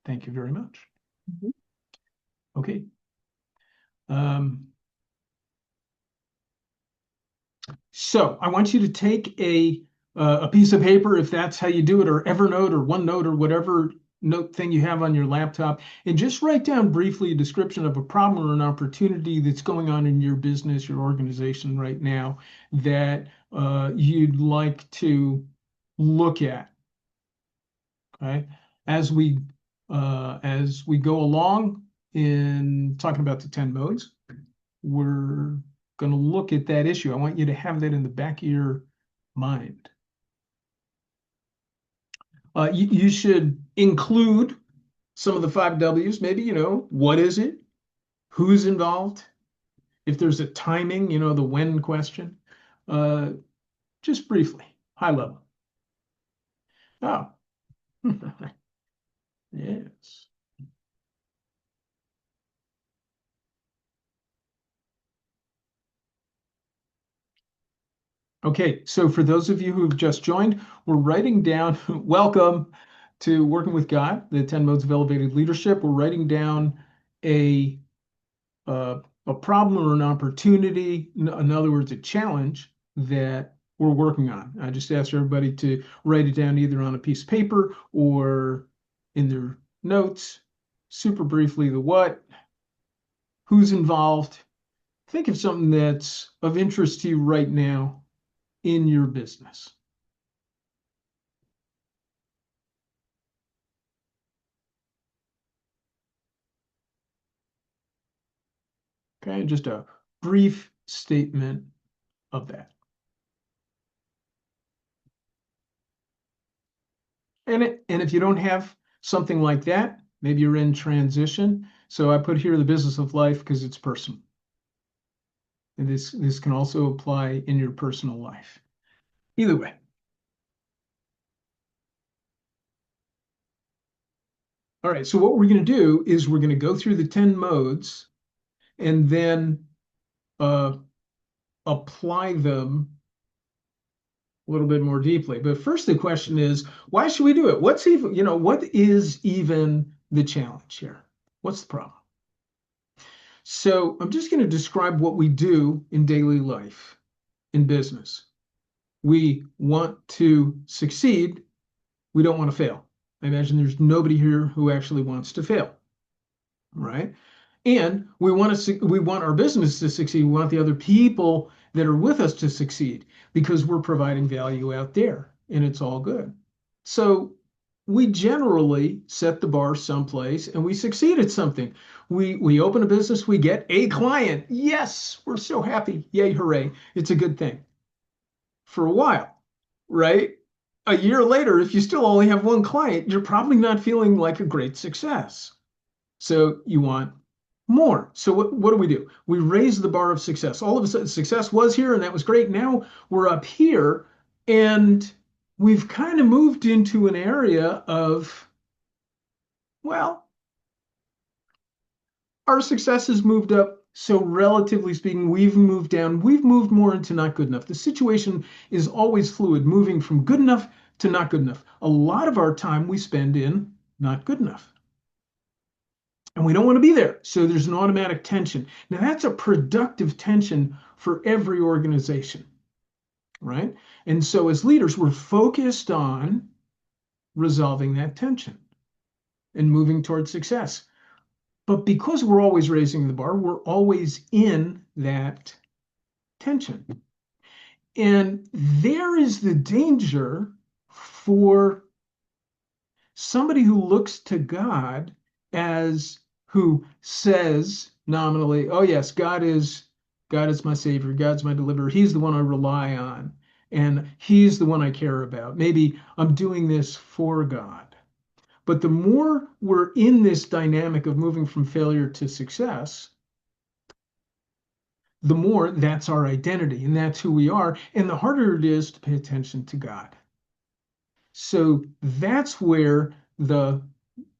Thank you very much. Mhm. Okay. So I want you to take a piece of paper, if that's how you do it, or Evernote or OneNote or whatever note thing you have on your laptop, and just write down briefly a description of a problem or an opportunity that's going on in your business, your organization right now that you'd like to look at. Okay, as we go along in talking about the 10 modes, we're going to look at that issue. I want you to have that in the back of your mind. You should include some of the 5 W's. Maybe, what is it? Who's involved? If there's a timing, the when question. Just briefly, high level. Oh, yes. Okay, so for those of you who have just joined, we're writing down, welcome to Working with God, the 10 Modes of Elevated Leadership. We're writing down a problem or an opportunity, in other words, a challenge that we're working on. I just asked everybody to write it down either on a piece of paper or in their notes, super briefly, the what, who's involved. Think of something that's of interest to you right now in your business. Okay, just a brief statement of that. And if you don't have something like that, maybe you're in transition. So I put here the business of life because it's personal. And this can also apply in your personal life. Either way. All right, so what we're going to do is we're going to go through the 10 modes and then apply them a little bit more deeply. But first, the question is, why should we do it? What is even the challenge here? What's the problem? So I'm just going to describe what we do in daily life, in business. We want to succeed. We don't want to fail. I imagine there's nobody here who actually wants to fail, right? And we want our business to succeed. We want the other people that are with us to succeed because we're providing value out there and it's all good. So we generally set the bar someplace and we succeed at something. We open a business, we get a client. Yes, we're so happy. Yay, hooray. It's a good thing. For a while, right? A year later, if you still only have one client, you're probably not feeling like a great success. So you want more. So what do? We raise the bar of success. All of a sudden, success was here and that was great. Now we're up here and we've kind of moved into an area of, well, our success has moved up. So relatively speaking, we've moved down. We've moved more into not good enough. The situation is always fluid, moving from good enough to not good enough. A lot of our time we spend in not good enough. And we don't want to be there. So there's an automatic tension. Now, that's a productive tension for every organization, right? And so as leaders, we're focused on resolving that tension and moving towards success. But because we're always raising the bar, we're always in that tension. And there is the danger for somebody who looks to God as who says nominally, oh yes, God is my savior, God's my deliverer, he's the one I rely on, and he's the one I care about. Maybe I'm doing this for God. But the more we're in this dynamic of moving from failure to success, the more that's our identity and that's who we are, and the harder it is to pay attention to God. So that's where the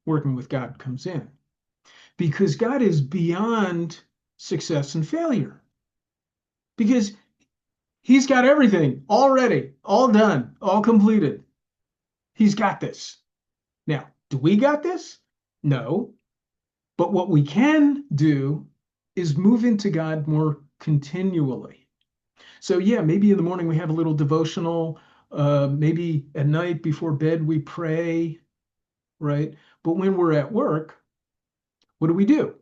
working with God comes in. Because God is beyond success and failure. Because he's got everything already, all done, all completed. He's got this. Now, do we got this? No. But what we can do is move into God more continually. So, yeah, maybe in the morning we have a little devotional. Maybe at night before bed we pray, right? But when we're at work, what do we do?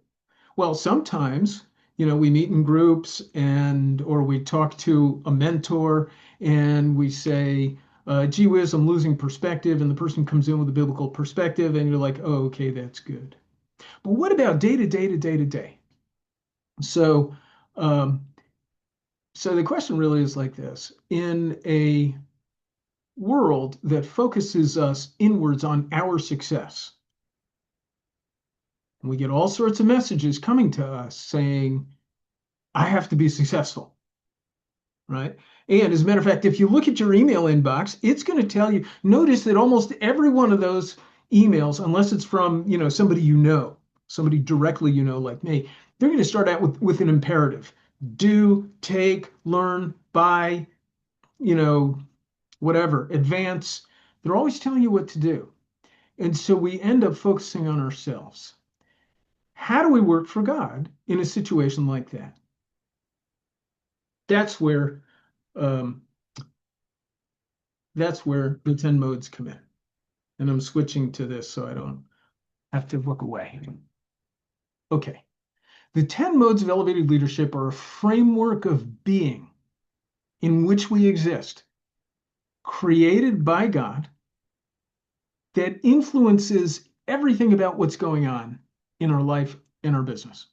Well, sometimes, we meet in groups and or we talk to a mentor and we say, gee whiz, I'm losing perspective, and the person comes in with a biblical perspective, and you're like, oh, okay, that's good. But what about day to day to day to day? So, um, so the question really is like this: in a world that focuses us inwards on our success, we get all sorts of messages coming to us saying, I have to be successful, right? And as a matter of fact, if you look at your email inbox, it's going to tell you, notice that almost every one of those emails, unless it's from, somebody somebody directly like me, they're going to start out with an imperative. Do, take, learn, buy, you know, whatever, advance. They're always telling you what to do. And so we end up focusing on ourselves. How do we work for God in a situation like that? That's where um, that's where the 10 modes come in. And I'm switching to this so I don't have to look away. Okay. The 10 modes of elevated leadership are a framework of being in which we exist, created by God, that influences everything about what's going on in our life and our business.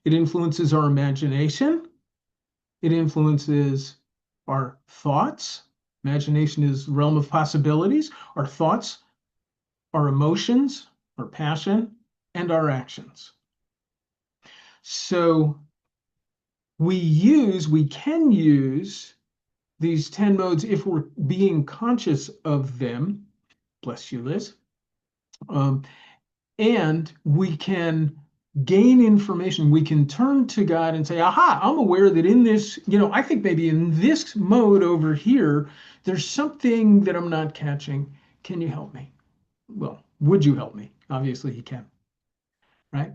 It influences our imagination. It influences our thoughts. Imagination is the realm of possibilities. Our thoughts, our emotions, our passion, and our actions. So we can use these 10 modes if we're being conscious of them. Bless you, Liz. Um, and we can gain information. We can turn to God and say, aha, I'm aware that in this, I think maybe in this mode over here, there's something that I'm not catching. Can you help me? Well, would you help me? Obviously, he can, right?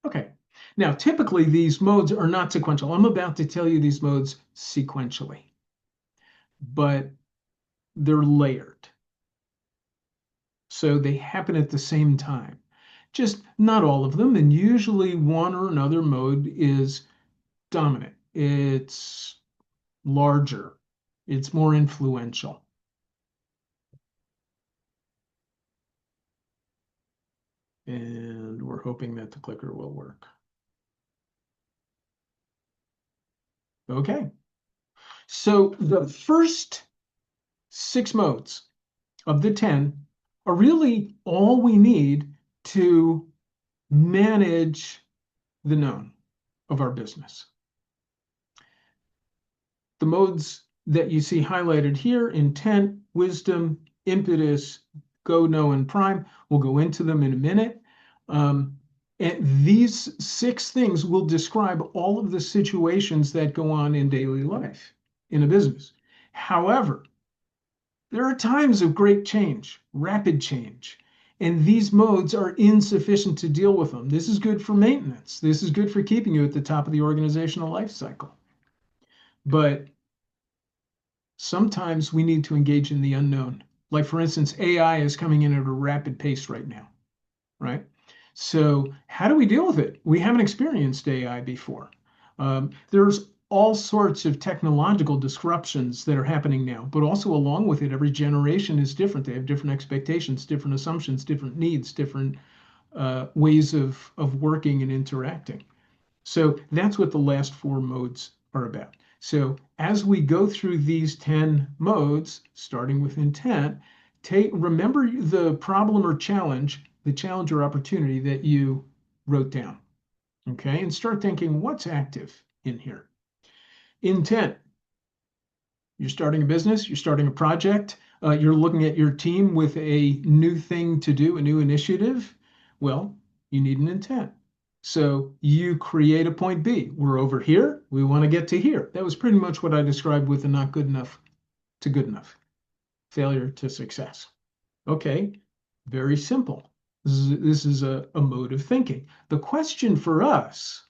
Okay. Now, typically, these modes are not sequential. I'm about to tell you these modes sequentially, but they're layered. So they happen at the same time. Just not all of them, and usually one or another mode is dominant. It's larger. It's more influential. And we're hoping that the clicker will work. Okay. So the first 6 modes of the 10 are really all we need to manage the known of our business. The modes that you see highlighted here, intent, wisdom, impetus, go, know, and prime, we'll go into them in a minute. And these 6 things will describe all of the situations that go on in daily life in a business. However, there are times of great change, rapid change, and these modes are insufficient to deal with them. This is good for maintenance. This is good for keeping you at the top of the organizational life cycle. But sometimes we need to engage in the unknown. Like, for instance, AI is coming in at a rapid pace right now, right? So how do we deal with it? We haven't experienced AI before. There's all sorts of technological disruptions that are happening now, but also along with it, every generation is different. They have different expectations, different assumptions, different needs, different ways of working and interacting. So that's what the last 4 modes are about. So as we go through these 10 modes, starting with intent, remember the problem or challenge, the challenge or opportunity that you wrote down. Okay, and start thinking, what's active in here? Intent. You're starting a business, you're starting a project, you're looking at your team with a new thing to do, a new initiative. Well, you need an intent. So you create a point B. We're over here. We want to get to here. That was pretty much what I described with the not good enough to good enough, failure to success. Okay, very simple. This is a mode of thinking. The question for us,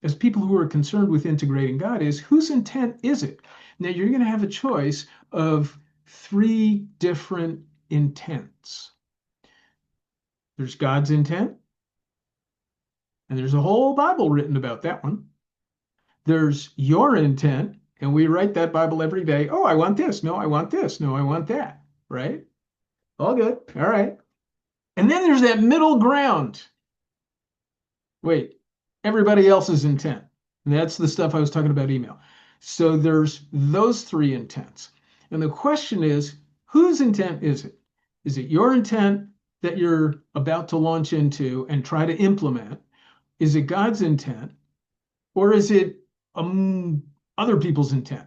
as people who are concerned with integrating God, is whose intent is it? Now, you're going to have a choice of three different intents. There's God's intent, and there's a whole Bible written about that one. There's your intent, and we write that Bible every day. Oh, I want this. No, I want this. No, I want that. Right? All good. All right. And then there's that middle ground. Wait, everybody else's intent. And that's the stuff I was talking about email. So there's those three intents. And the question is, whose intent is it? Is it your intent that you're about to launch into and try to implement? Is it God's intent? Or is it other people's intent?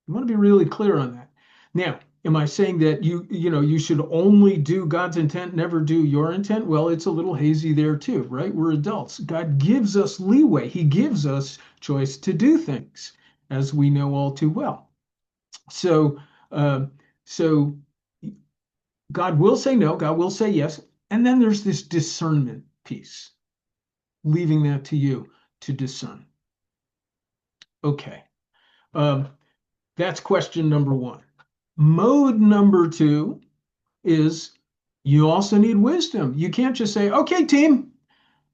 You want to be really clear on that. Now, am I saying that you should only do God's intent, never do your intent? Well, it's a little hazy there too, right? We're adults. God gives us leeway. He gives us choice to do things, as we know all too well. So, so God will say no, God will say yes, and then there's this discernment piece, leaving that to you to discern. Okay. That's question number one. Mode number two is you also need wisdom. You can't just say, okay, team,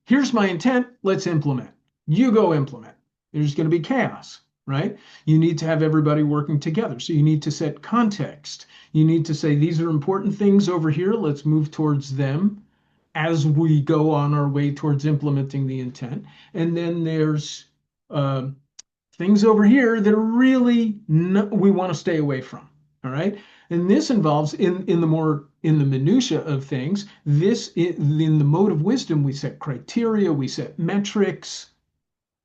here's my intent. Let's implement. You go implement. There's going to be chaos, right? You need to have everybody working together. So you need to set context. You need to say, these are important things over here. Let's move towards them as we go on our way towards implementing the intent. And then there's things over here that are really we want to stay away from. All right. And this involves in the minutia of things. This in the mode of wisdom, we set criteria, we set metrics,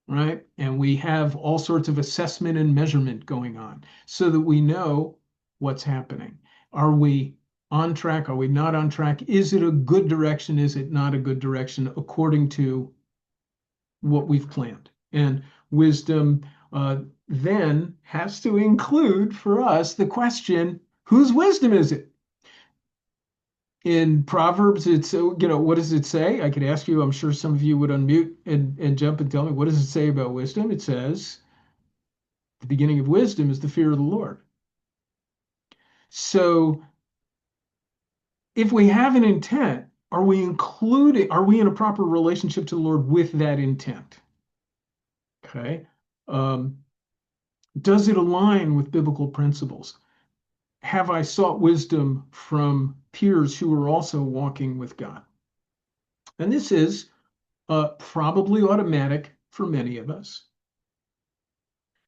right? And we have all sorts of assessment and measurement going on so that we know what's happening. Are we on track? Are we not on track? Is it a good direction? Is it not a good direction according to what we've planned? And wisdom then has to include for us the question, whose wisdom is it? In Proverbs, it's, what does it say? I could ask you, I'm sure some of you would unmute and jump and tell me, what does it say about wisdom? It says, the beginning of wisdom is the fear of the Lord. So if we have an intent, are we in a proper relationship to the Lord with that intent? Okay. Does it align with biblical principles? Have I sought wisdom from peers who are also walking with God? And this is probably automatic for many of us.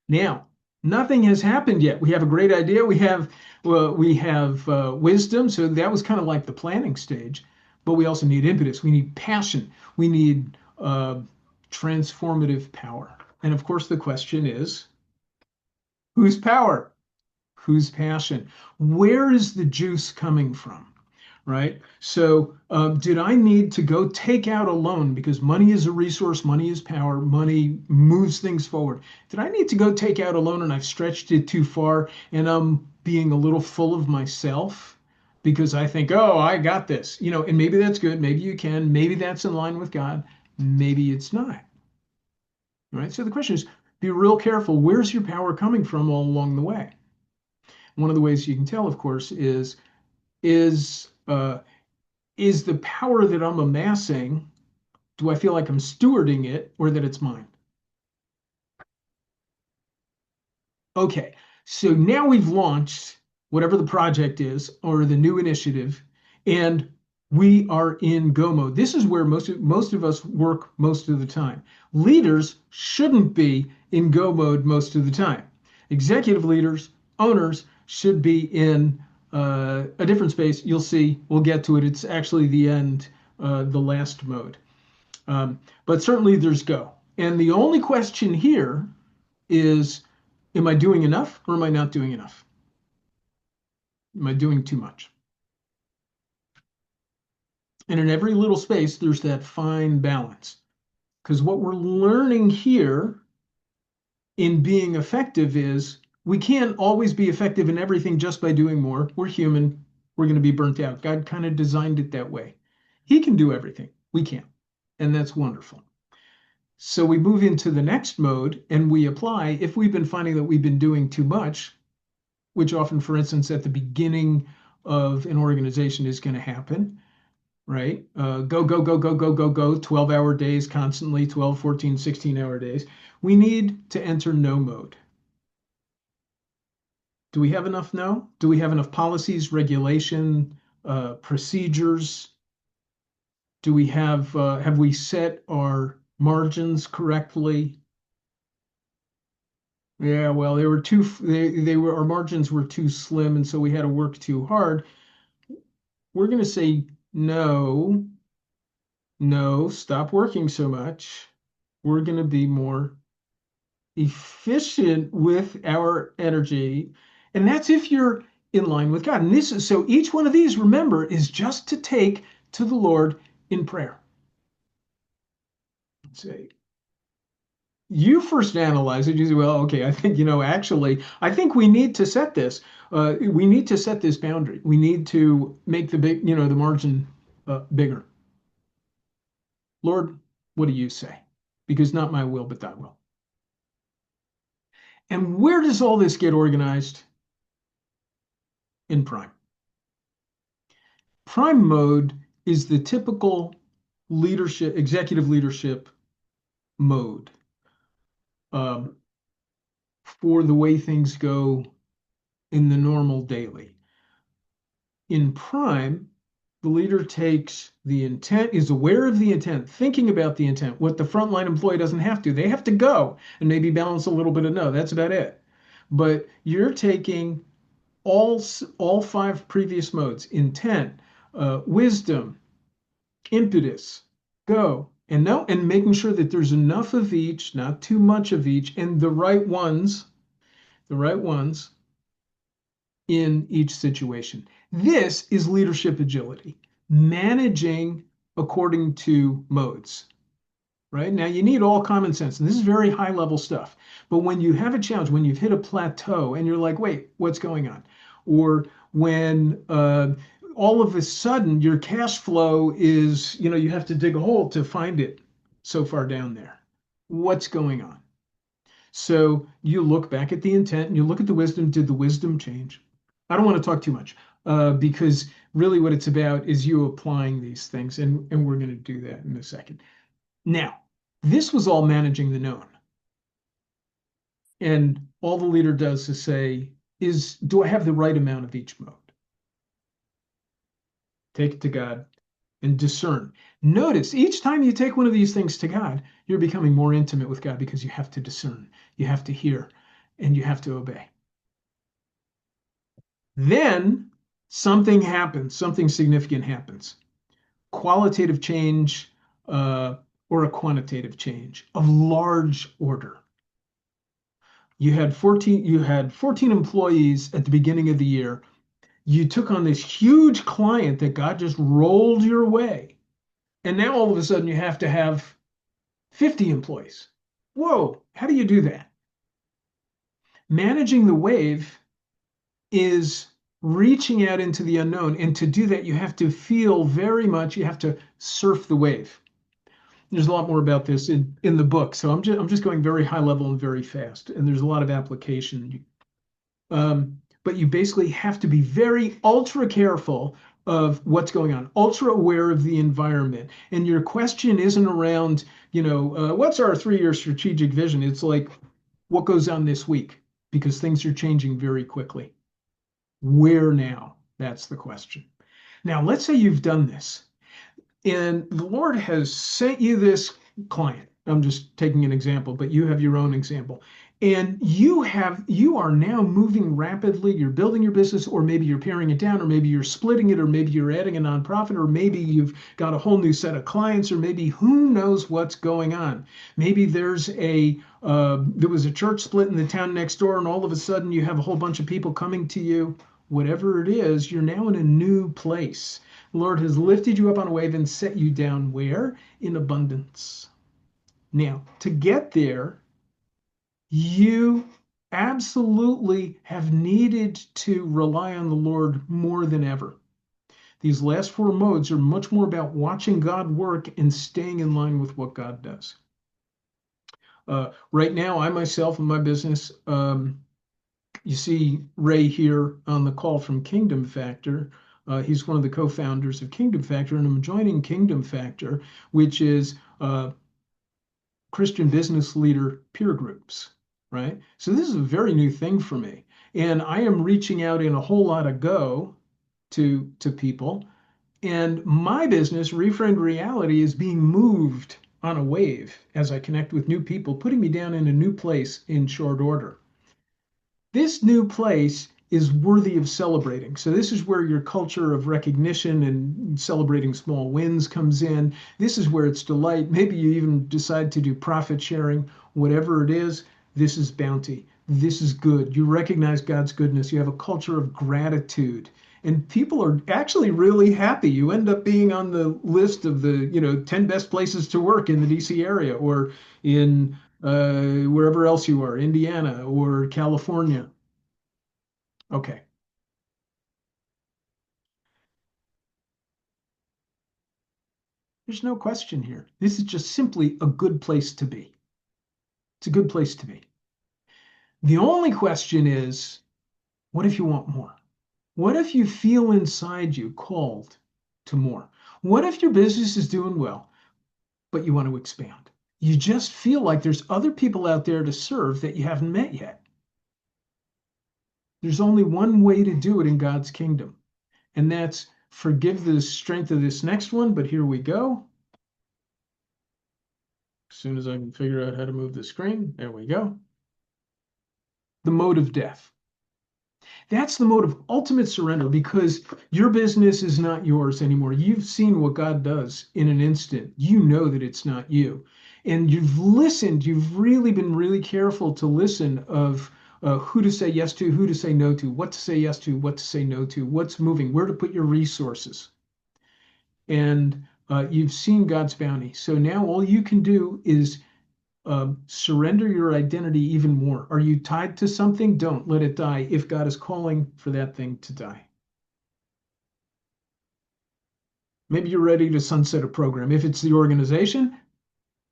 Now, nothing has happened yet. We have a great idea. We have wisdom. So that was kind of like the planning stage. But we also need impetus. We need passion. We need transformative power. And of course, the question is, whose power? Whose passion? Where is the juice coming from? Right? So did I need to go take out a loan because money is a resource, money is power, money moves things forward? Did I need to go take out a loan and I've stretched it too far and I'm being a little full of myself because I think, oh, I got this, and maybe that's good. Maybe you can, maybe that's in line with God. Maybe it's not. Right? So the question is, be real careful. Where's your power coming from all along the way? One of the ways you can tell, of course, is the power that I'm amassing, do I feel like I'm stewarding it or that it's mine? Okay, so now we've launched whatever the project is or the new initiative, and we are in go mode. This is where most of us work most of the time. Leaders shouldn't be in go mode most of the time. Executive leaders, owners should be in a different space. You'll see, we'll get to it. It's actually the end, the last mode. But certainly there's go. And the only question here is, am I doing enough or am I not doing enough? Am I doing too much? And in every little space, there's that fine balance. Because what we're learning here in being effective is we can't always be effective in everything just by doing more. We're human. We're going to be burnt out. God kind of designed it that way. He can do everything. We can't. And that's wonderful. So we move into the next mode and we apply if we've been finding that we've been doing too much, which often, for instance, at the beginning of an organization is going to happen, right? Go, go, go, go, go, go, go, 12-hour days constantly, 12, 14, 16-hour days. We need to enter no mode. Do we have enough now? Do we have enough policies, regulation, procedures? Do we have we set our margins correctly? Yeah, well, they were our margins were too slim, and so we had to work too hard. We're going to say no, no, stop working so much. We're going to be more efficient with our energy. And that's if you're in line with God. And this is so each one of these, remember, is just to take to the Lord in prayer. Say, you first analyze it. You say, well, okay, I think, actually, I think we need to set this. We need to set this boundary. We need to make the margin bigger. Lord, what do you say? Because not my will, but thy will. And where does all this get organized? In prime. Prime mode is the typical executive leadership mode um, for the way things go in the normal daily. In prime, the leader takes the intent, is aware of the intent, thinking about the intent, what the frontline employee doesn't have to. They have to go and maybe balance a little bit of no, that's about it. But you're taking all five previous modes, intent, wisdom, impetus, go, and no, and making sure that there's enough of each, not too much of each, and the right ones in each situation. This is leadership agility, managing according to modes. Right now, you need all common sense, and this is very high level stuff. But when you have a challenge, when you've hit a plateau, and you're like, "Wait, what's going on?" Or when all of a sudden your cash flow is, you have to dig a hole to find it so far down there. What's going on? So you look back at the intent and you look at the wisdom. Did the wisdom change? I don't want to talk too much because really what it's about is you applying these things, and we're going to do that in a second. Now, this was all managing the known. And all the leader does is say, do I have the right amount of each mode? Take it to God and discern. Notice each time you take one of these things to God, you're becoming more intimate with God because you have to discern, you have to hear, and you have to obey. Then something happens, something significant happens. Qualitative change or a quantitative change of large order. You had 14 employees at the beginning of the year. You took on this huge client that God just rolled your way. And now all of a sudden you have to have 50 employees. Whoa, how do you do that? Managing the wave is reaching out into the unknown. And to do that, you have to feel very much, you have to surf the wave. There's a lot more about this in the book. So I'm just going very high level and very fast. And there's a lot of application. But you basically have to be very ultra careful of what's going on, ultra aware of the environment. And your question isn't around, what's our 3-year strategic vision? It's like, what goes on this week? Because things are changing very quickly. Where now? That's the question. Now, let's say you've done this and the Lord has sent you this client. I'm just taking an example, but you have your own example. And you are now moving rapidly. You're building your business, or maybe you're paring it down, or maybe you're splitting it, or maybe you're adding a nonprofit, or maybe you've got a whole new set of clients, or maybe who knows what's going on. Maybe there was a church split in the town next door, and all of a sudden you have a whole bunch of people coming to you. Whatever it is, you're now in a new place. The Lord has lifted you up on a wave and set you down where? In abundance. Now, to get there, you absolutely have needed to rely on the Lord more than ever. These last four modes are much more about watching God work and staying in line with what God does. Right now, I myself and my business, you see Ray here on the call from Kingdom Factor. He's one of the co-founders of Kingdom Factor, and I'm joining Kingdom Factor, which is Christian business leader peer groups, right? So this is a very new thing for me. And I am reaching out in a whole lot of go to people. And my business, Reframed Reality, is being moved on a wave as I connect with new people, putting me down in a new place in short order. This new place is worthy of celebrating. So this is where your culture of recognition and celebrating small wins comes in. This is where it's delight. Maybe you even decide to do profit sharing, whatever it is. This is bounty. This is good. You recognize God's goodness. You have a culture of gratitude. And people are actually really happy. You end up being on the list of the, 10 best places to work in the DC area or in wherever else you are, Indiana or California. Okay, there's no question here. This is just simply a good place to be. It's a good place to be. The only question is, what if you want more? What if you feel inside you called to more? What if your business is doing well, but you want to expand? You just feel like there's other people out there to serve that you haven't met yet. There's only one way to do it in God's kingdom, and that's forgive the strength of this next one, but here we go. As soon as I can figure out how to move the screen, there we go. The mode of death. That's the mode of ultimate surrender because your business is not yours anymore. You've seen what God does in an instant. You know that it's not you. And you've listened, you've really been really careful to listen of who to say yes to, who to say no to, what to say yes to, what to say no to, what's moving, where to put your resources. And you've seen God's bounty. So now all you can do is surrender your identity even more. Are you tied to something? Don't let it die if God is calling for that thing to die. Maybe you're ready to sunset a program. If it's the organization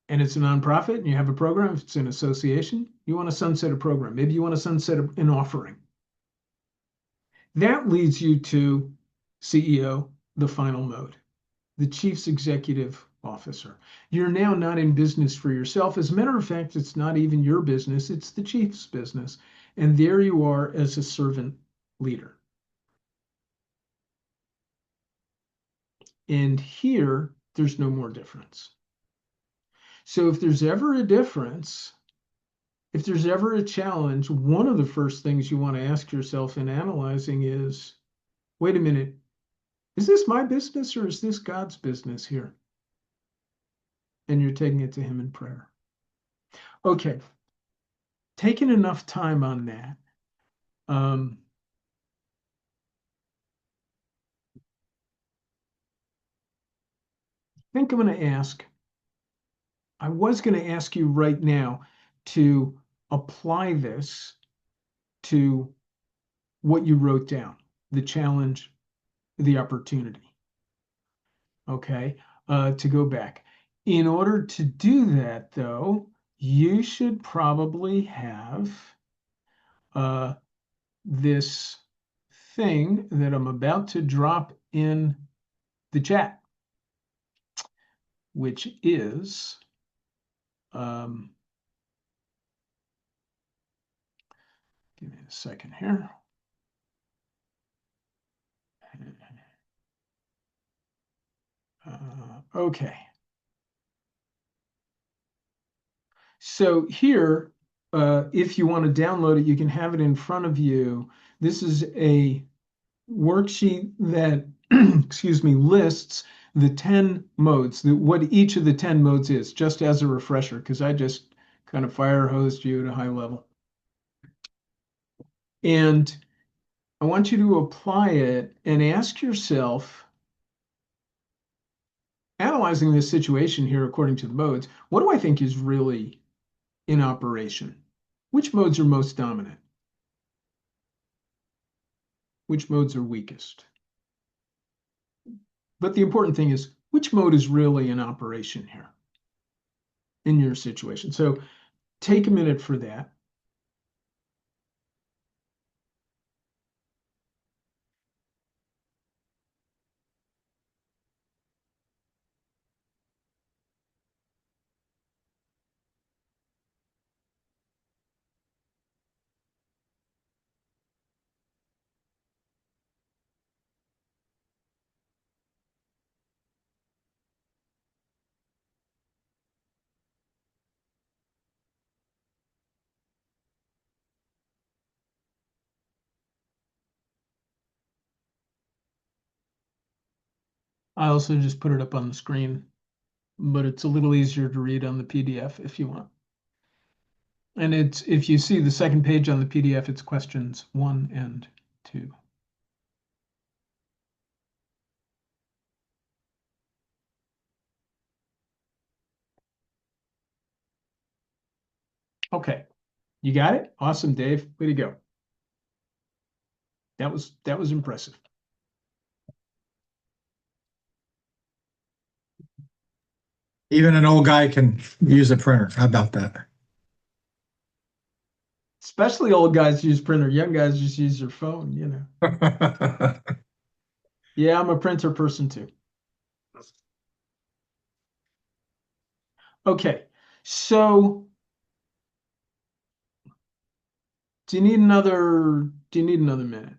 and it's a nonprofit and you have a program, if it's an association, you want to sunset a program. Maybe you want to sunset an offering. That leads you to CEO, the final mode, the chief's executive officer. You're now not in business for yourself. As a matter of fact, it's not even your business, it's the chief's business. And there you are as a servant leader. And here, there's no more difference. So if there's ever a difference, if there's ever a challenge, one of the first things you want to ask yourself in analyzing is, wait a minute, is this my business or is this God's business here? And you're taking it to Him in prayer. Okay, taking enough time on that. I think I'm going to ask, I was going to ask you right now to apply this to what you wrote down, the challenge, the opportunity. Okay, to go back. In order to do that, though, you should probably have this thing that I'm about to drop in the chat, which is give me a second here. Okay. So here, if you want to download it, you can have it in front of you. This is a worksheet that, excuse me, lists the 10 modes, what each of the 10 modes is, just as a refresher, because I just kind of fire hosed you at a high level. And I want you to apply it and ask yourself, analyzing this situation here according to the modes, what do I think is really in operation? Which modes are most dominant? Which modes are weakest? But the important thing is which mode is really in operation here in your situation. So take a minute for that. I also just put it up on the screen, but it's a little easier to read on the PDF if you want. And it's if you see the second page on the PDF, it's questions 1 and 2. Okay, you got it? Awesome, Dave. Way to go. That was impressive. Even an old guy can use a printer. How about that? Especially old guys use printer. Young guys just use their phone, you know. Yeah, I'm a printer person too. Okay, so do you need another minute?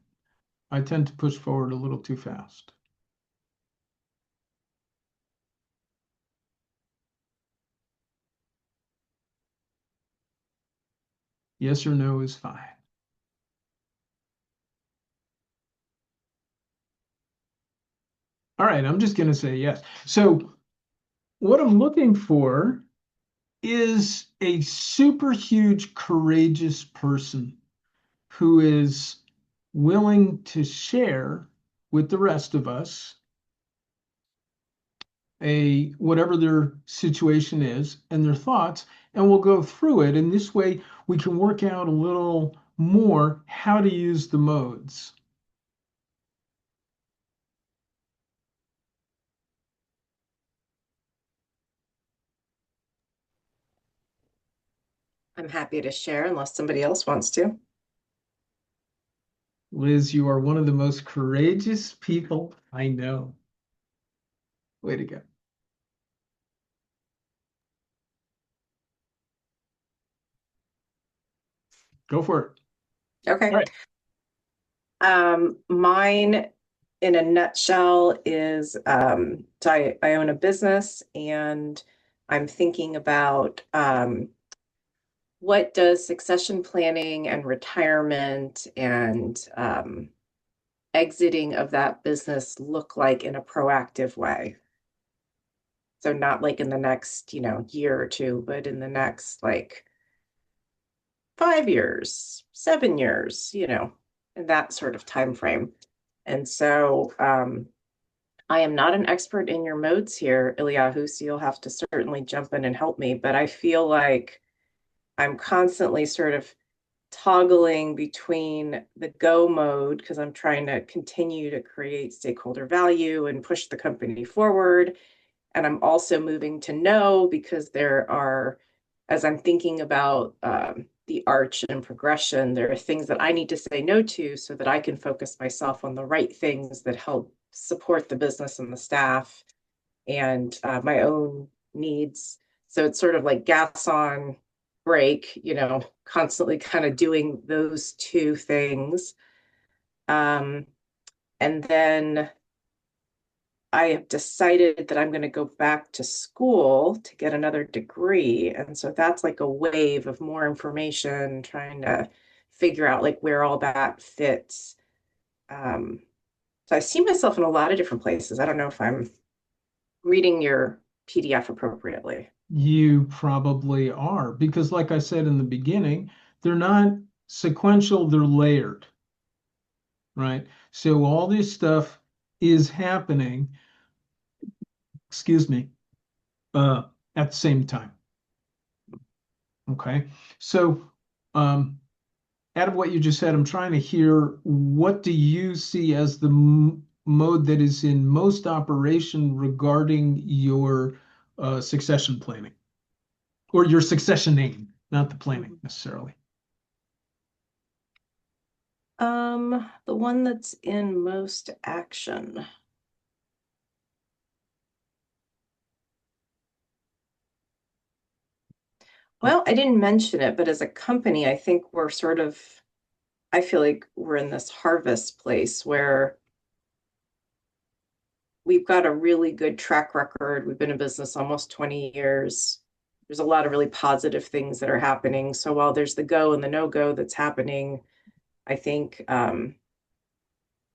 I tend to push forward a little too fast. Yes or no is fine. All right, I'm just going to say yes. So, what I'm looking for is a super huge, courageous person who is willing to share with the rest of us a whatever their situation is and their thoughts, and we'll go through it. And this way we can work out a little more how to use the modes. I'm happy to share unless somebody else wants to. Liz, you are one of the most courageous people I know. Way to go. Go for it. Okay. All right. Mine in a nutshell is so I own a business and I'm thinking about what does succession planning and retirement and exiting of that business look like in a proactive way? So not like in the next, year or two, but in the next like 5 years, 7 years, in that sort of time frame. And so I am not an expert in your modes here, Eliyahu, so you'll have to certainly jump in and help me. But I feel like I'm constantly sort of toggling between the go mode because I'm trying to continue to create stakeholder value and push the company forward. And I'm also moving to no because there are, as I'm thinking about the arch and progression, there are things that I need to say no to so that I can focus myself on the right things that help support the business and the staff and my own needs. So it's sort of like gas on, brake, constantly kind of doing those two things. Um, and then I have decided that I'm going to go back to school to get another degree. And so that's like a wave of more information, trying to figure out like where all that fits. Um, so I see myself in a lot of different places. I don't know if I'm reading your PDF appropriately. You probably are because, like I said in the beginning, they're not sequential, they're layered, right? So all this stuff is happening, excuse me, uh, at the same time. Okay. So, out of what you just said, I'm trying to hear what do you see as the mode that is in most operation regarding your succession planning or your successioning, not the planning necessarily? The one that's in most action. Well, I didn't mention it, but as a company, I think we're sort of, I feel like we're in this harvest place where we've got a really good track record. We've been in business almost 20 years. There's a lot of really positive things that are happening. So while there's the go and the no go that's happening, I think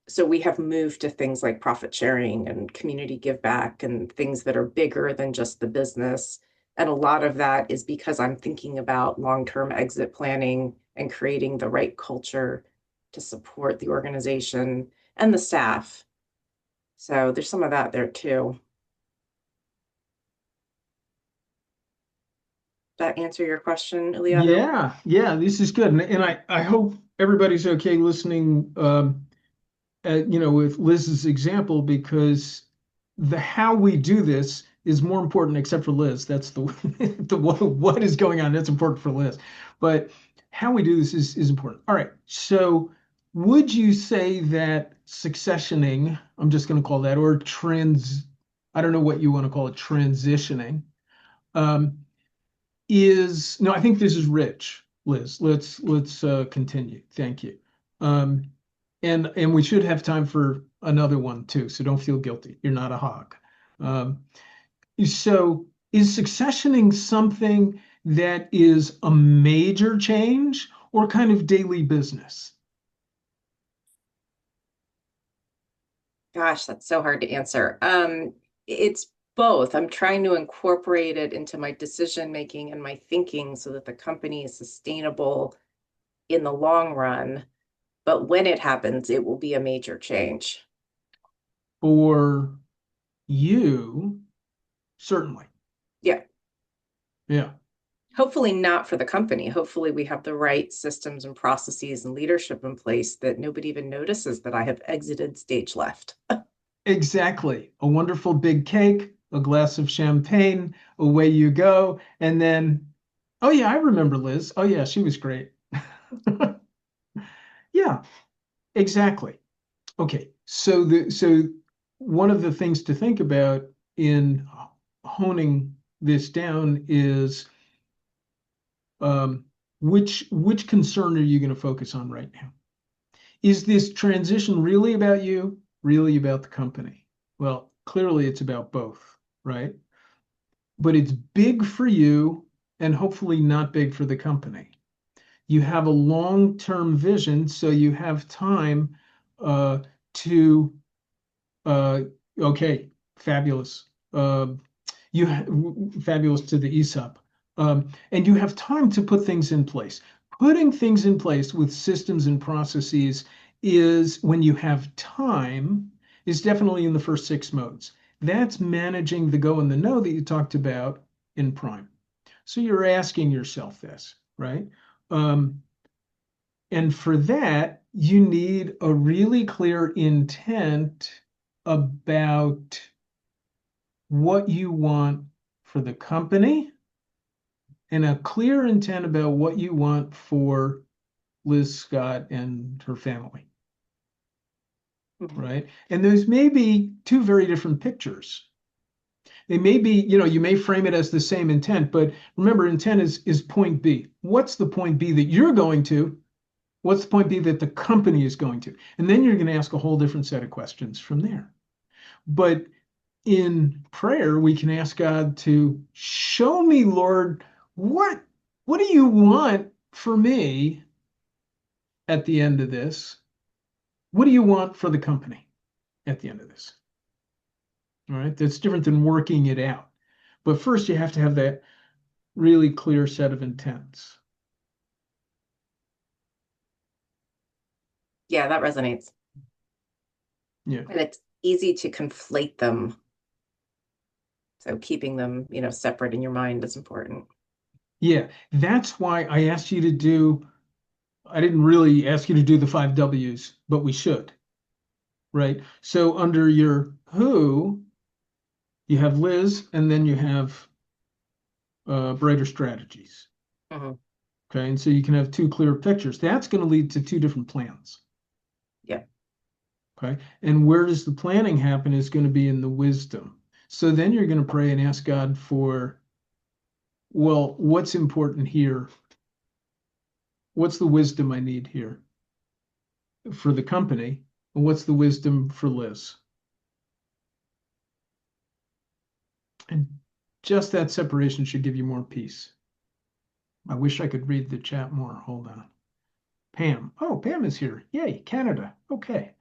so we have moved to things like profit sharing and community give back and things that are bigger than just the business. And a lot of that is because I'm thinking about long-term exit planning and creating the right culture to support the organization and the staff. So there's some of that there too. That answer your question, Eliyahu? Yeah, this is good. And I hope everybody's okay listening, with Liz's example, because the how we do this is more important, except for Liz. That's the, the what is going on. That's important for Liz. But how we do this is important. All right. So would you say that successioning, I'm just going to call that, or I don't know what you want to call it, transitioning, um, no, I think this is rich, Liz. Let's continue. Thank you. Um, and we should have time for another one too, so don't feel guilty. You're not a hog. Um, so is successioning something that is a major change or kind of daily business? Gosh, that's so hard to answer. It's both. I'm trying to incorporate it into my decision making and my thinking so that the company is sustainable in the long run. But when it happens, it will be a major change. For you, certainly. Yeah. Yeah. Hopefully not for the company. Hopefully we have the right systems and processes and leadership in place that nobody even notices that I have exited stage left. Exactly. A wonderful big cake, a glass of champagne, away you go. And then, oh yeah, I remember Liz. Oh yeah, she was great. Yeah, exactly. Okay. So one of the things to think about in honing this down is which concern are you going to focus on right now? Is this transition really about you, really about the company? Well, clearly it's about both, right? But it's big for you and hopefully not big for the company. You have a long-term vision, so you have time to, uh, okay, fabulous. You ha Fabulous to the ESOP. And you have time to put things in place. Putting things in place with systems and processes is when you have time, is definitely in the first six modes. That's managing the go and the no that you talked about in Prime. So you're asking yourself this, right? Um, and for that, you need a really clear intent about what you want for the company and a clear intent about what you want for Liz Scott and her family, right? And those may be two very different pictures. They may be, you may frame it as the same intent, but remember, intent is point B. What's the point B that you're going to? What's the point B that the company is going to? And then you're going to ask a whole different set of questions from there. But in prayer, we can ask God to show me, Lord, what do you want for me at the end of this? What do you want for the company at the end of this? All right, that's different than working it out. But first, you have to have that really clear set of intents. Yeah, that resonates. Yeah. And it's easy to conflate them. So keeping them, separate in your mind is important. Yeah. That's why I didn't really ask you to do the five W's, but we should. right? So under your who, you have Liz, and then you have brighter strategies. Mhm. Okay, and so you can have two clear pictures. That's going to lead to two different plans. Yeah. Okay, and where does the planning happen is going to be in the wisdom. So then you're going to pray and ask God for, well, what's important here? What's the wisdom I need here for the company? And what's the wisdom for Liz? And just that separation should give you more peace. I wish I could read the chat more. Hold on. Pam. Oh, Pam is here. Yay, Canada. Okay.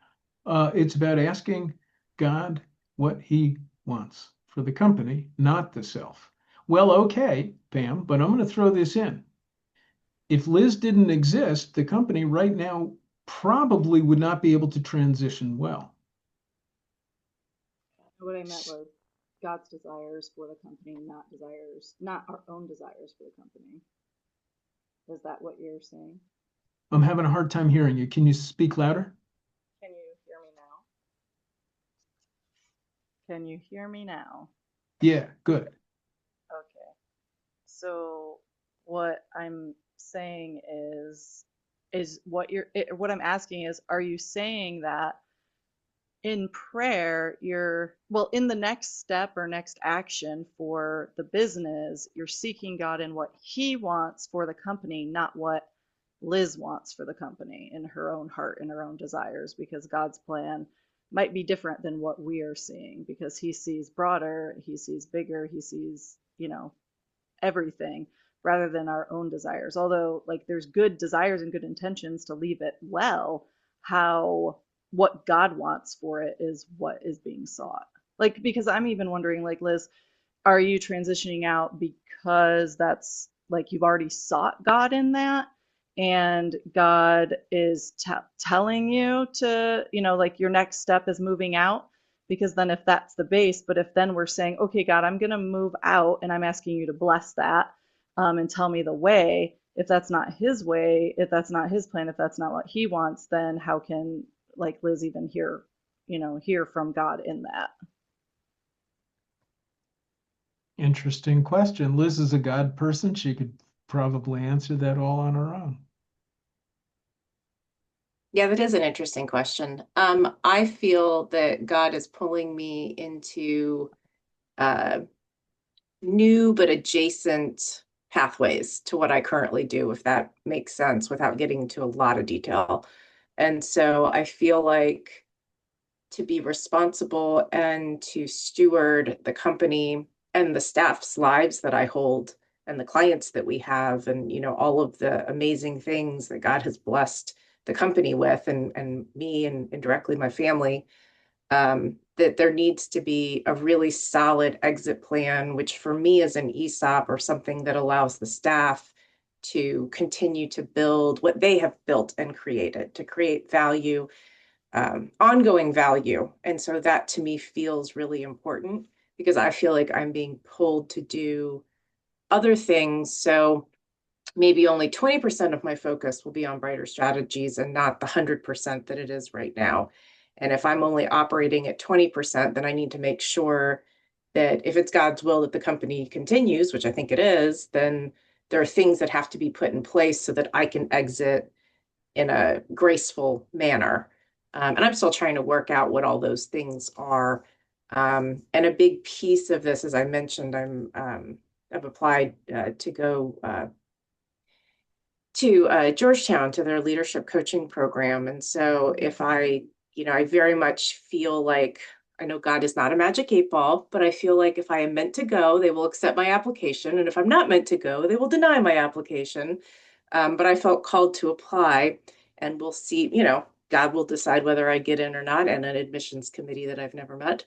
It's about asking God what he wants for the company, not the self. Well, okay, Pam, but I'm going to throw this in. If Liz didn't exist, the company right now probably would not be able to transition well. What I meant was God's desires for the company, not our own desires for the company. Is that what you're saying? I'm having a hard time hearing you. Can you speak louder? Can you hear me now? Can you hear me now? Yeah, good. Okay. So what I'm saying is what I'm asking is, are you saying that in prayer, in the next step or next action for the business, you're seeking God in what he wants for the company, not what Liz wants for the company in her own heart and her own desires, because God's plan might be different than what we are seeing, because he sees broader, he sees bigger, he sees, everything rather than our own desires. Although, like, there's good desires and good intentions to leave it well, how what God wants for it is what is being sought. Like, because I'm even wondering, like, Liz, are you transitioning out because that's like you've already sought God in that? And God is telling you to, like your next step is moving out? Because then, if that's the base, but if then we're saying, okay, God, I'm going to move out and I'm asking you to bless that and tell me the way, if that's not his way, if that's not his plan, if that's not what he wants, then how can like Liz even hear from God in that? Interesting question. Liz is a God person. She could probably answer that all on her own. Yeah, that is an interesting question. I feel that God is pulling me into uh, new but adjacent pathways to what I currently do, if that makes sense, without getting into a lot of detail. And so I feel like to be responsible and to steward the company and the staff's lives that I hold and the clients that we have, and all of the amazing things that God has blessed the company with, and me and indirectly my family, that there needs to be a really solid exit plan, which for me is an ESOP or something that allows the staff to continue to build what they have built and created, to create value, ongoing value. And so that to me feels really important, because I feel like I'm being pulled to do other things. So maybe only 20% of my focus will be on brighter strategies and not the 100% that it is right now. And if I'm only operating at 20%, then I need to make sure that if it's God's will that the company continues, which I think it is, then there are things that have to be put in place so that I can exit in a graceful manner. And I'm still trying to work out what all those things are. And a big piece of this, as I mentioned, I've applied to go to Georgetown to their leadership coaching program. And so I very much feel like, I know God is not a magic 8 ball, but I feel like if I am meant to go, they will accept my application. And if I'm not meant to go, they will deny my application. But I felt called to apply, and we'll see, God will decide whether I get in or not, and an admissions committee that I've never met.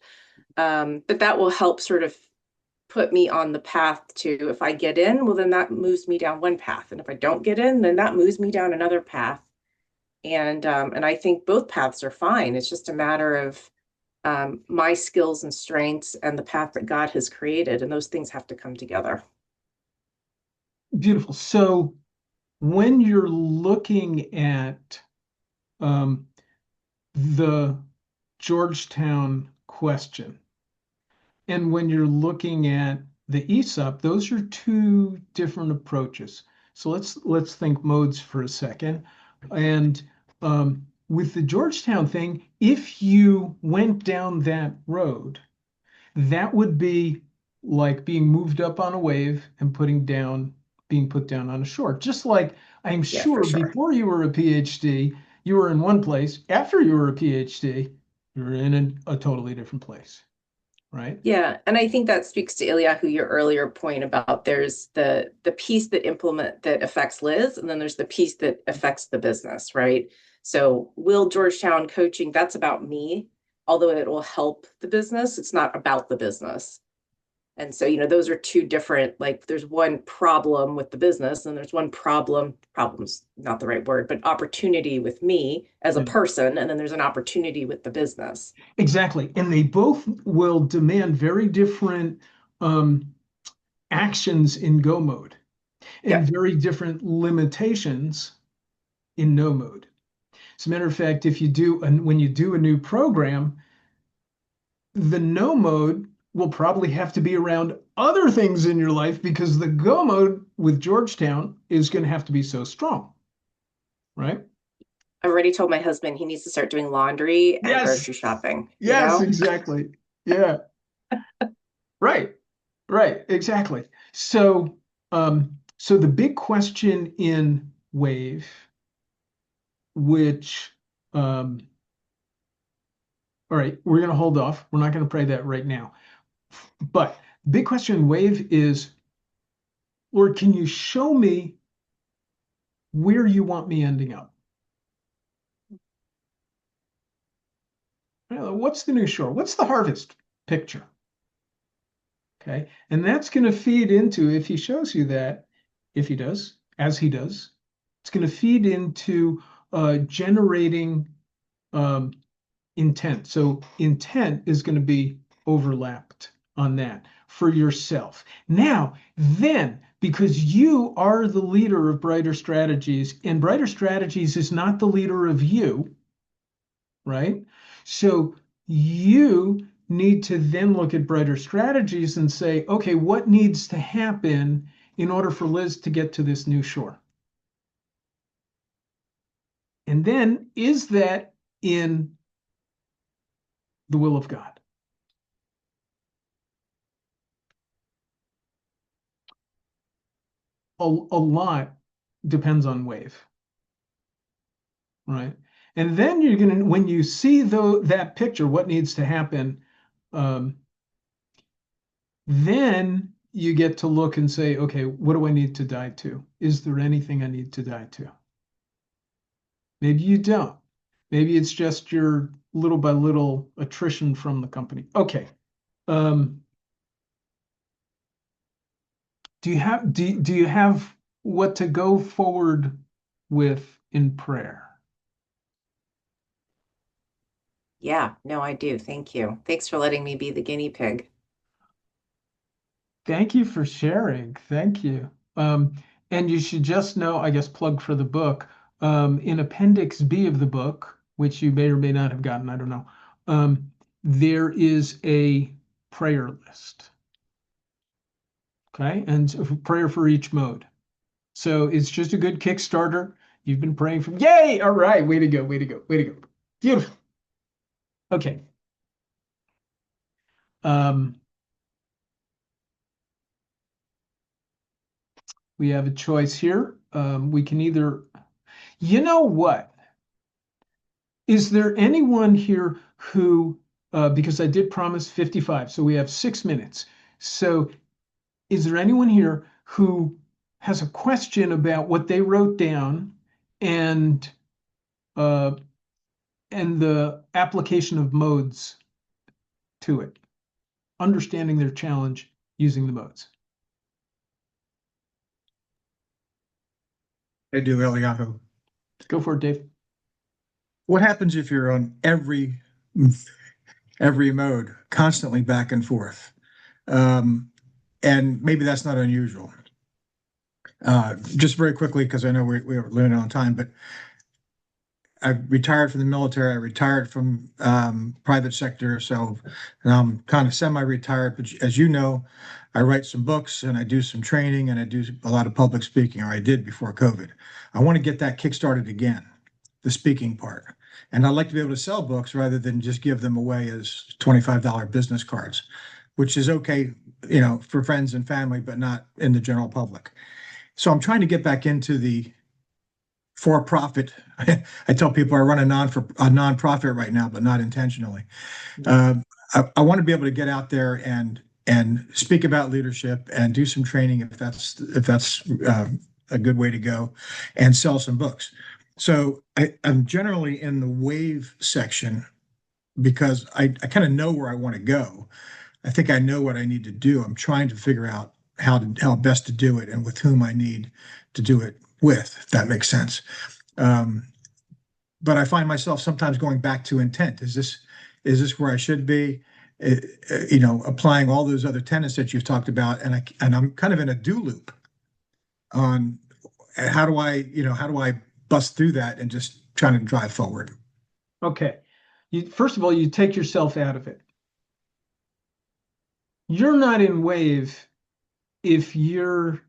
But that will help sort of put me on the path to, if I get in, well, then that moves me down one path. And if I don't get in, then that moves me down another path. And I think both paths are fine. It's just a matter of my skills and strengths and the path that God has created. And those things have to come together. Beautiful. So when you're looking at the Georgetown question. And when you're looking at the ESOP, those are two different approaches. So let's think modes for a second. And with the Georgetown thing, if you went down that road, that would be like being moved up on a wave and being put down on a shore. Just like I'm Yeah, for sure sure. before you were a PhD, you were in one place. After you were a PhD, you were in a totally different place, right? Yeah, and I think that speaks to Eliyahu, your earlier point about there's the piece that affects Liz, and then there's the piece that affects the business, right? So will Georgetown coaching, that's about me, although it will help the business, it's not about the business. And so, those are two different, like there's one problem with the business and there's one problem's not the right word, but opportunity with me as a Yeah. person, and then there's an opportunity with the business. Exactly. And they both will demand very different actions in go mode and Yeah. very different limitations in no mode. As a matter of fact, when you do a new program, the no mode will probably have to be around other things in your life because the go mode with Georgetown is going to have to be so strong, right? I've already told my husband he needs to start doing laundry and Yes. grocery shopping, Yes, exactly. Yeah. Right. Right. Exactly. So the big question in Wave, which all right, we're going to hold off. We're not going to pray that right now. But big question in Wave is, Lord, can you show me where you want me ending up? What's the new shore? What's the harvest picture? Okay. And that's going to feed into, if he shows you that, if he does, as he does, it's going to feed into generating intent. So intent is going to be overlapped on that for yourself. Now, then, because you are the leader of Brighter Strategies, and Brighter Strategies is not the leader of you, right? So you need to then look at Brighter Strategies and say, okay, what needs to happen in order for Liz to get to this new shore? And then, is that in the will of God? A lot depends on Wave, right? And then you're gonna, when you see that picture, what needs to happen, um, then you get to look and say, okay, what do I need to die to? Is there anything I need to die to? Maybe you don't. Maybe it's just your little by little attrition from the company. Okay. Um, do you have what to go forward with in prayer? Yeah, no, I do. Thank you. Thanks for letting me be the guinea pig. Thank you for sharing. Thank you. And you should just know, I guess, plug for the book. In Appendix B of the book, which you may or may not have gotten, I don't know, there is a prayer list. Okay. And prayer for each mode. So it's just a good Kickstarter. You've been praying for, yay! All right. Way to go. Way to go. Way to go. Beautiful. Okay. Um, we have a choice here. We can either, you know what? Is there anyone here who, because I did promise 55, so we have 6 minutes. So is there anyone here who has a question about what they wrote down and uh, and the application of modes to it, understanding their challenge using the modes? I do, Eliyahu. Go for it, Dave. What happens if you're on every mode, constantly back and forth? And maybe that's not unusual. Just very quickly, because I know we're limited on time, but I retired from the military. I retired from private sector. So I'm kind of semi-retired. But as you know, I write some books and I do some training and I do a lot of public speaking, or I did before COVID. I want to get that kickstarted again, the speaking part. And I'd like to be able to sell books rather than just give them away as $25 business cards, which is okay, for friends and family, but not in the general public. So I'm trying to get back into the for profit. I tell people I run a nonprofit right now, but not intentionally. Uh, I want to be able to get out there and speak about leadership and do some training if that's a good way to go, and sell some books. So I'm generally in the wave section because I kind of know where I want to go. I think I know what I need to do. I'm trying to figure out how best to do it and with whom I need to do it with, if that makes sense. Um, but I find myself sometimes going back to intent. Is this where I should be? Applying all those other tenets that you've talked about, and I'm kind of in a do loop on how do I bust through that and just trying to drive forward. Okay. First of all, you take yourself out of it. You're not in wave if you're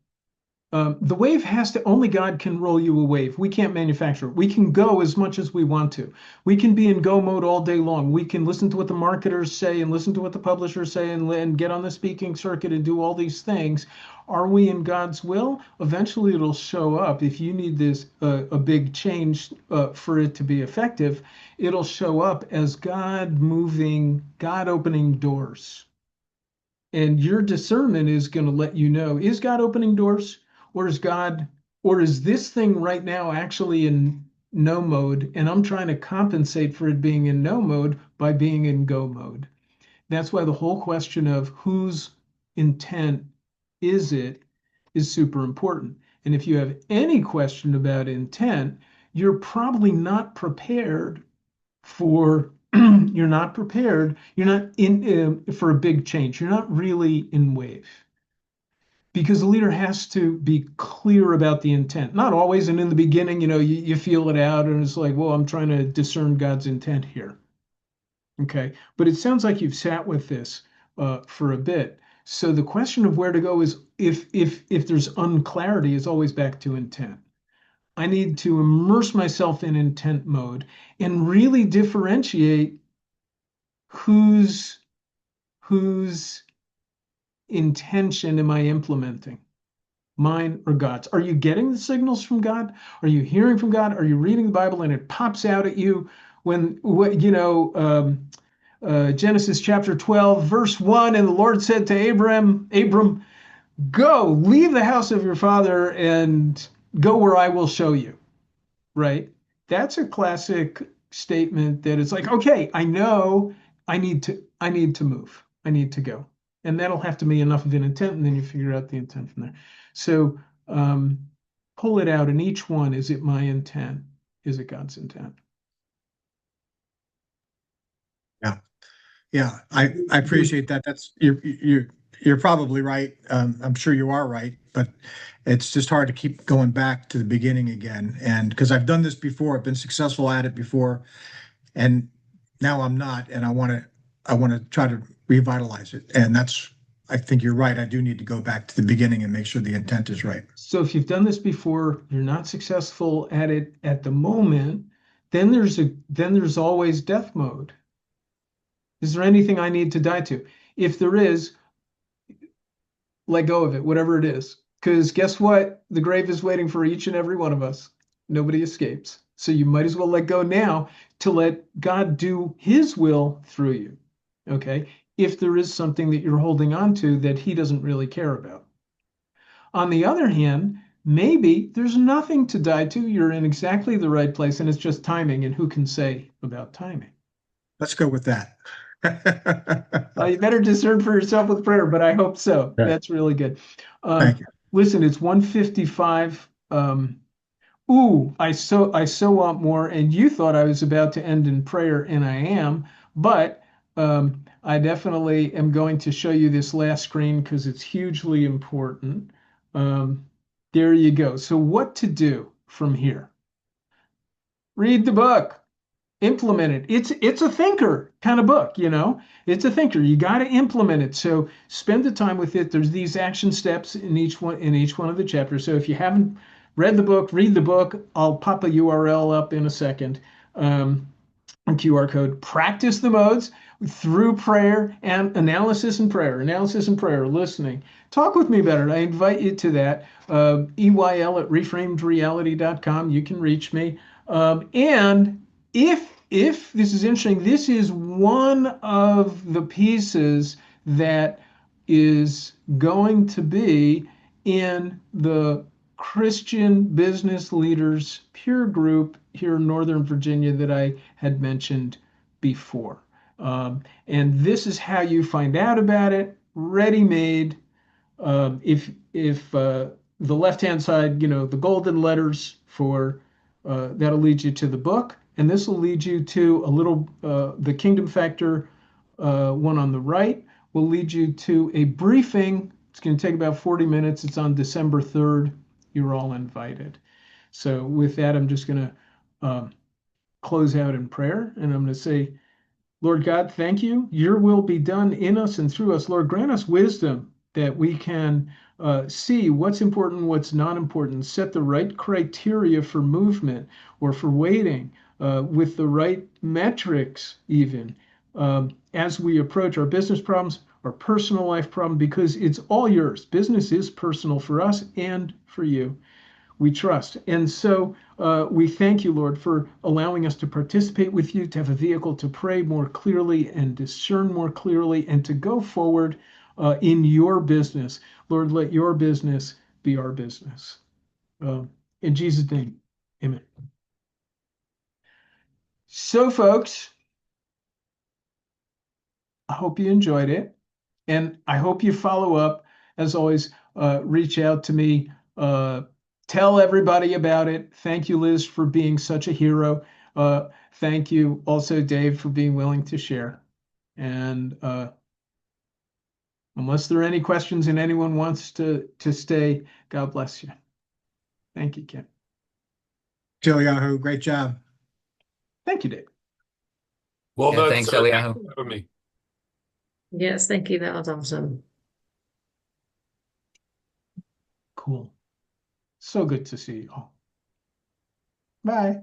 the wave has to, only God can roll you a wave. We can't manufacture it. We can go as much as we want to. We can be in go mode all day long. We can listen to what the marketers say and listen to what the publishers say and get on the speaking circuit and do all these things. Are we in God's will? Eventually it'll show up. If you need this a big change for it to be effective, it'll show up as God moving, God opening doors. And your discernment is going to let you know, is God opening doors? Or is this thing right now actually in no mode? And I'm trying to compensate for it being in no mode by being in go mode. That's why the whole question of whose intent is it is super important. And if you have any question about intent, you're probably not prepared for you're not in for a big change. You're not really in wave because the leader has to be clear about the intent. Not always, and in the beginning, you feel it out, and it's like, well, I'm trying to discern God's intent here. Okay, but it sounds like you've sat with this for a bit. So the question of where to go is, if there's unclarity, is always back to intent. I need to immerse myself in intent mode and really differentiate whose intention am I implementing? Mine or God's? Are you getting the signals from God? Are you hearing from God? Are you reading the Bible and it pops out at you when Genesis chapter 12, verse 1, and the Lord said to Abram, go, leave the house of your father and go where I will show you, right? That's a classic statement that it's like, okay, I know I need to move. I need to go. And that'll have to be enough of an intent, and then you figure out the intent from there. So pull it out in each one. Is it my intent? Is it God's intent? Yeah. Yeah, I appreciate that. You're probably right. I'm sure you are right, but it's just hard to keep going back to the beginning again. And because I've done this before, I've been successful at it before, and now I'm not, and I want to try to revitalize it. And I think you're right. I do need to go back to the beginning and make sure the intent is right. So if you've done this before, you're not successful at it at the moment, then there's always death mode. Is there anything I need to die to? If there is, let go of it, whatever it is. Because guess what? The grave is waiting for each and every one of us. Nobody escapes. So you might as well let go now to let God do his will through you. Okay? If there is something that you're holding on to that he doesn't really care about. On the other hand, maybe there's nothing to die to. You're in exactly the right place and it's just timing. And who can say about timing? Let's go with that. Well, you better discern for yourself with prayer, but I hope so. Yeah. That's really good. Thank you. Listen, it's 1:55. I so want more. And you thought I was about to end in prayer, and I am. But I definitely am going to show you this last screen because it's hugely important. There you go. So what to do from here? read the book, implement it. It's a thinker kind of book, you know. It's a thinker. You got to implement it. So spend the time with it. There's these action steps in each one of the chapters. So if you haven't read the book, read the book. I'll pop a URL up in a second. A QR code. Practice the modes through prayer and analysis and prayer, listening. Talk with me about it. I invite you to that. EYL at reframedreality.com. You can reach me. And if this is interesting, this is one of the pieces that is going to be in the Christian business leaders peer group here in Northern Virginia that I had mentioned before. And this is how you find out about it, ready-made. If the left-hand side, you know, the golden letters for that'll lead you to the book, and this will lead you to a little the Kingdom Factor one on the right will lead you to a briefing. It's going to take about 40 minutes. It's on December 3rd. You're all invited. So with that, I'm just going to close out in prayer, and I'm going to say, Lord God, thank you. Your will be done in us and through us. Lord, grant us wisdom that we can see what's important, what's not important, set the right criteria for movement or for waiting with the right metrics even as we approach our business problems, our personal life problem, because it's all yours. Business is personal for us and for you. We trust. And so we thank you, Lord, for allowing us to participate with you, to have a vehicle to pray more clearly and discern more clearly, and to go forward in your business. Lord, let your business be our business. In Jesus' name, amen. So, folks, I hope you enjoyed it. And I hope you follow up. As always, reach out to me. Tell everybody about it. Thank you, Liz, for being such a hero. Thank you also, Dave, for being willing to share. And unless there are any questions and anyone wants to stay, God bless you. Thank you, Ken. Eliyahu, great job. Thank you, Dave. Well Yeah, done, thanks, sir. Eliyahu. Thanks for having me. Yes, thank you. That was awesome. Cool. So good to see you all. Bye.